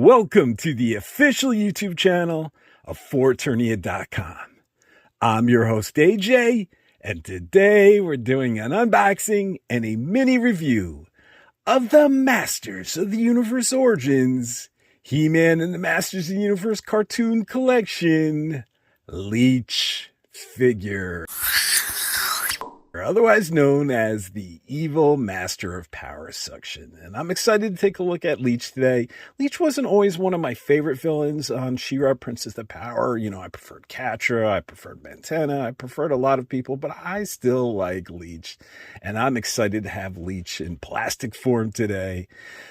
Welcome to the official YouTube channel of Eternia.com. I'm your host AJ, and today we're doing an unboxing and a mini review of the Masters of the Universe Origins, He-Man and the Masters of the Universe cartoon collection, Leech figure, otherwise known as the evil master of power suction. And I'm excited to take a look at Leech today. Leech wasn't always one of my favorite villains on She-Ra, Princess of Power. You know, I preferred Catra, I preferred Mantenna, I preferred a lot of people, but I still like Leech. And I'm excited to have Leech in plastic form today.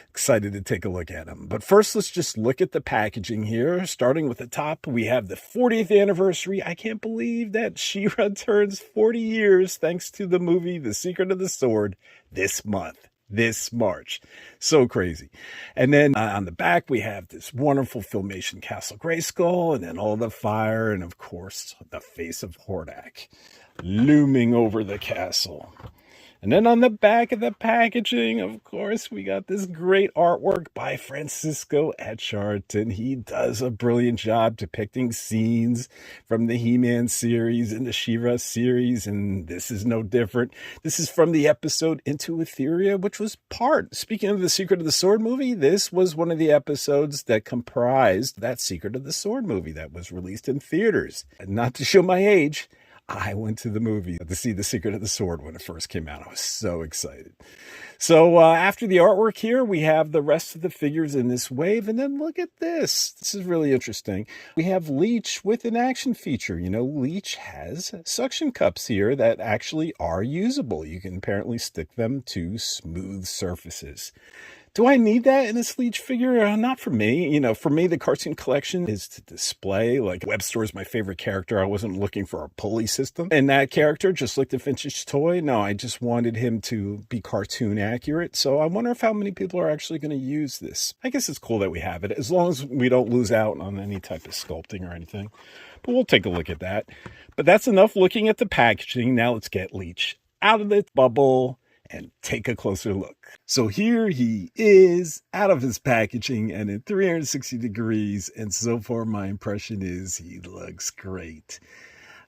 Excited to take a look at him. But first, let's just look at the packaging here. Starting with the top, we have the 40th anniversary. I can't believe that She-Ra turns 40 years thanks to the movie The Secret of the Sword this month, this March. So crazy. And then on the back, we have this wonderful Filmation Castle Grayskull, and then all the fire, and of course, the face of Hordak looming over the castle. And then on the back of the packaging, of course, we got this great artwork by Francisco Echart, and he does a brilliant job depicting scenes from the He-Man series and the She-Ra series, and this is no different. This is from the episode Into Eternia, which was speaking of the Secret of the Sword movie, this was one of the episodes that comprised that Secret of the Sword movie that was released in theaters. And not to show my age, I went to the movie to see The Secret of the Sword when it first came out. I was so excited. So after the artwork here, we have the rest of the figures in this wave. And then look at this. This is really interesting. We have Leech with an action feature. You know, Leech has suction cups here that actually are usable. You can apparently stick them to smooth surfaces. Do I need that in this Leech figure? Not for me. You know, for me, the cartoon collection is to display. Like, Webster is my favorite character. I wasn't looking for a pulley system. And that character, just like the vintage toy, no, I just wanted him to be cartoon accurate. So I wonder if how many people are actually going to use this. I guess it's cool that we have it, as long as we don't lose out on any type of sculpting or anything. But we'll take a look at that. But that's enough looking at the packaging. Now let's get Leech out of the bubble and take a closer look. So here he is out of his packaging and in 360 degrees. And so far my impression is he looks great.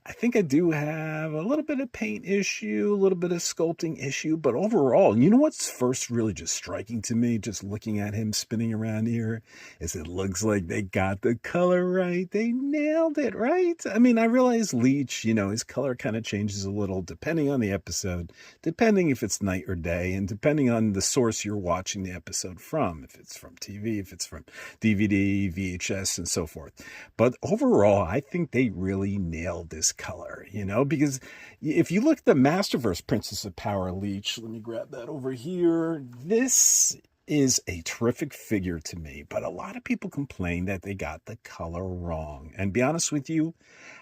I think I do have a little bit of paint issue, a little bit of sculpting issue, but overall, you know what's first really just striking to me, just looking at him spinning around here, is it looks like they got the color right. They nailed it, right? I mean, I realize Leech, you know, his color kind of changes a little depending on the episode, depending if it's night or day, and depending on the source you're watching the episode from, if it's from TV, if it's from DVD, VHS, and so forth. But overall, I think they really nailed this color, you know, because if you look at the Masterverse Princess of Power Leech, let me grab that over here. This is a terrific figure to me, but a lot of people complain that they got the color wrong. And be honest with you,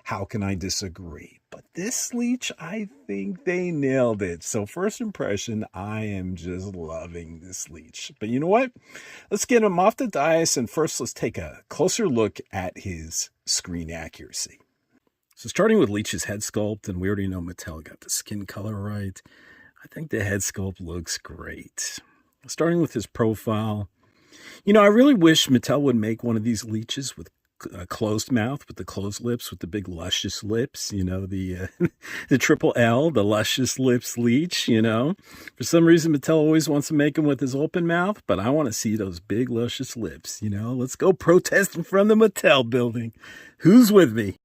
how can I disagree? But this Leech, I think they nailed it. So first impression, I am just loving this Leech. But you know what? Let's get him off the dais, and first let's take a closer look at his screen accuracy. So starting with Leech's head sculpt, and we already know Mattel got the skin color right. I think the head sculpt looks great. Starting with his profile, you know, I really wish Mattel would make one of these Leeches with a closed mouth, with the closed lips, with the big luscious lips, you know, the triple L, the luscious lips Leech, you know. For some reason, Mattel always wants to make him with his open mouth, but I want to see those big luscious lips, you know. Let's go protesting from the Mattel building. Who's with me?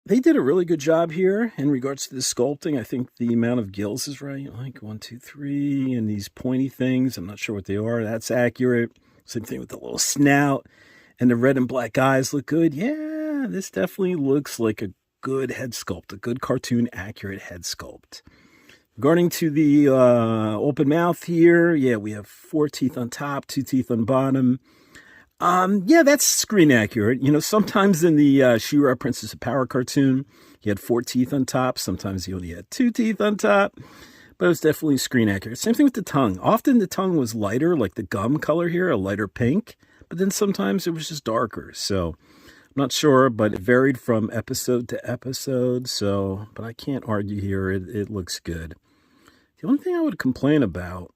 They did a really good job here in regards to the sculpting. I think the amount of gills is right. Like 1, 2, 3, and these pointy things. I'm not sure what they are. That's accurate. Same thing with the little snout. And the red and black eyes look good. Yeah, this definitely looks like a good head sculpt, a good cartoon accurate head sculpt. Regarding to the open mouth here, yeah, we have 4 teeth on top, 2 teeth on bottom. Yeah, that's screen accurate. You know, sometimes in the She-Ra Princess of Power cartoon, he had 4 teeth on top. Sometimes he only had 2 teeth on top. But it was definitely screen accurate. Same thing with the tongue. Often the tongue was lighter, like the gum color here, a lighter pink. But then sometimes it was just darker. So I'm not sure, but it varied from episode to episode. So, but I can't argue here. It looks good. The only thing I would complain about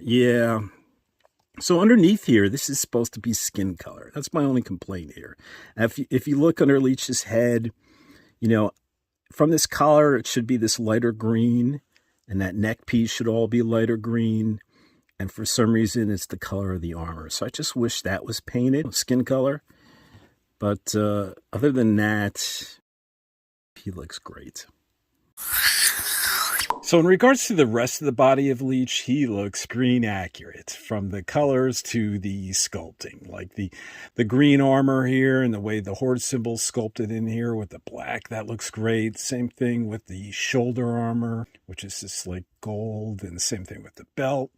Yeah. So underneath here, this is supposed to be skin color. That's my only complaint here. If you look under Leech's head, you know, from this collar, it should be this lighter green, and that neck piece should all be lighter green. And for some reason, it's the color of the armor. So I just wish that was painted skin color. But other than that, he looks great. So in regards to the rest of the body of Leech, he looks green accurate, from the colors to the sculpting. Like the green armor here and the way the horde symbol's sculpted in here with the black, that looks great. Same thing with the shoulder armor, which is just like gold, and the same thing with the belt.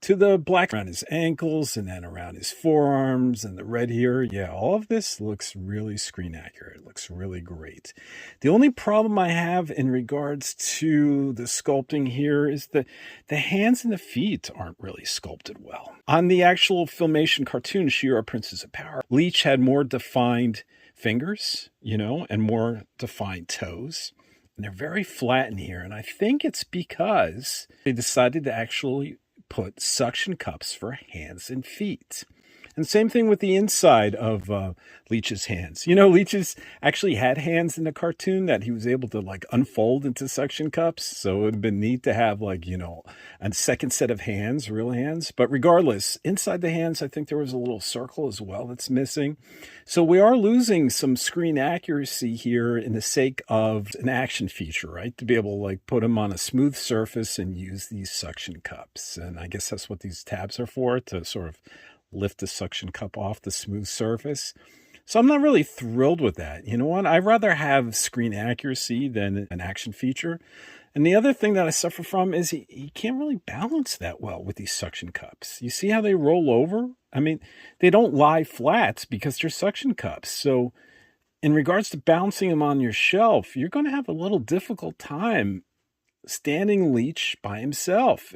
To the black around his ankles and then around his forearms and the red here. Yeah, all of this looks really screen accurate. It looks really great. The only problem I have in regards to the sculpting here is that the hands and the feet aren't really sculpted well. On the actual Filmation cartoon, She-Ra Princess of Power, Leech had more defined fingers, and more defined toes. And they're very flat in here. And I think it's because they decided to actually put suction cups for hands and feet. And same thing with the inside of Leech's hands. Leech's actually had hands in the cartoon that he was able to unfold into suction cups. So it would have been neat to have a second set of hands, real hands. But regardless, inside the hands, I think there was a little circle as well that's missing. So we are losing some screen accuracy here in the sake of an action feature, right? To be able to put them on a smooth surface and use these suction cups. And I guess that's what these tabs are for, to sort of lift the suction cup off the smooth surface. So I'm not really thrilled with that. You know what? I'd rather have screen accuracy than an action feature. And the other thing that I suffer from is he can't really balance that well with these suction cups. You see how they roll over? I mean, they don't lie flat because they're suction cups. So in regards to balancing them on your shelf, you're going to have a little difficult time standing Leech by himself.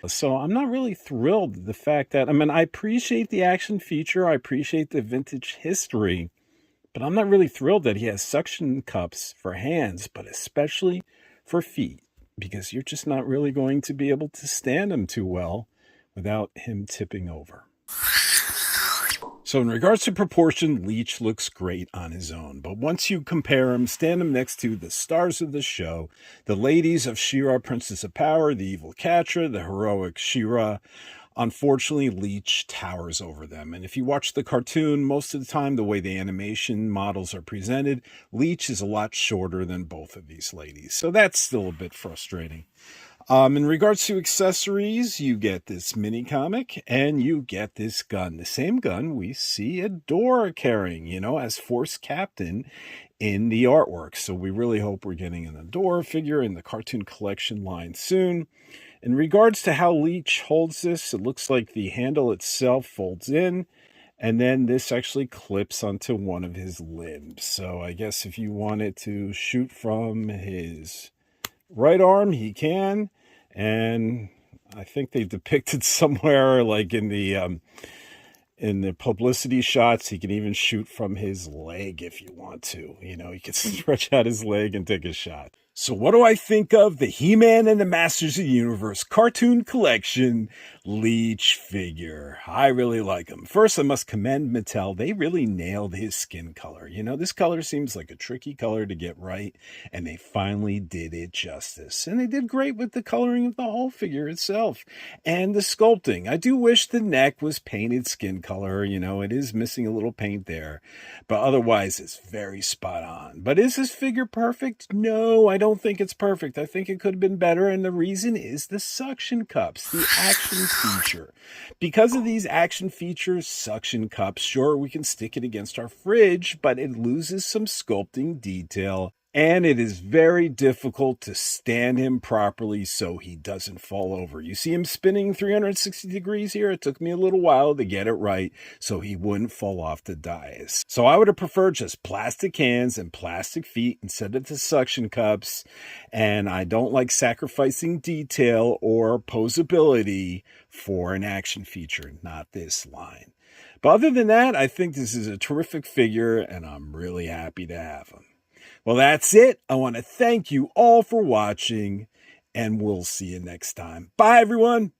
So I'm not really thrilled with the fact that, I appreciate the action feature. I appreciate the vintage history, but I'm not really thrilled that he has suction cups for hands, but especially for feet, because you're just not really going to be able to stand him too well without him tipping over. So in regards to proportion, Leech looks great on his own. But once you compare him, stand him next to the stars of the show, the ladies of She-Ra Princess of Power, the evil Catra, the heroic She-Ra, unfortunately, Leech towers over them. And if you watch the cartoon, most of the time, the way the animation models are presented, Leech is a lot shorter than both of these ladies. So that's still a bit frustrating. In regards to accessories, you get this mini comic and you get this gun. The same gun we see Adora carrying, as Force Captain in the artwork. So we really hope we're getting an Adora figure in the cartoon collection line soon. In regards to how Leech holds this, it looks like the handle itself folds in, and then this actually clips onto one of his limbs. So I guess if you wanted to shoot from his right arm, he can. And I think they depicted somewhere in the publicity shots, he can even shoot from his leg if you want to. He can stretch out his leg and take a shot. So what do I think of the He-Man and the Masters of the Universe cartoon collection Leech figure? I really like him. First, I must commend Mattel. They really nailed his skin color. This color seems like a tricky color to get right, and they finally did it justice. And they did great with the coloring of the whole figure itself and the sculpting. I do wish the neck was painted skin color. It is missing a little paint there, but otherwise it's very spot on. But is this figure perfect? No, I don't think it's perfect. I think it could have been better, and the reason is the suction cups, the action feature. Because of these action features, suction cups, sure, we can stick it against our fridge, but it loses some sculpting detail, and it is very difficult to stand him properly so he doesn't fall over. You see him spinning 360 degrees here? It took me a little while to get it right so he wouldn't fall off the dais. So I would have preferred just plastic hands and plastic feet instead of the suction cups. And I don't like sacrificing detail or posability for an action feature, not this line. But other than that, I think this is a terrific figure, and I'm really happy to have him. Well, that's it. I want to thank you all for watching, and we'll see you next time. Bye, everyone.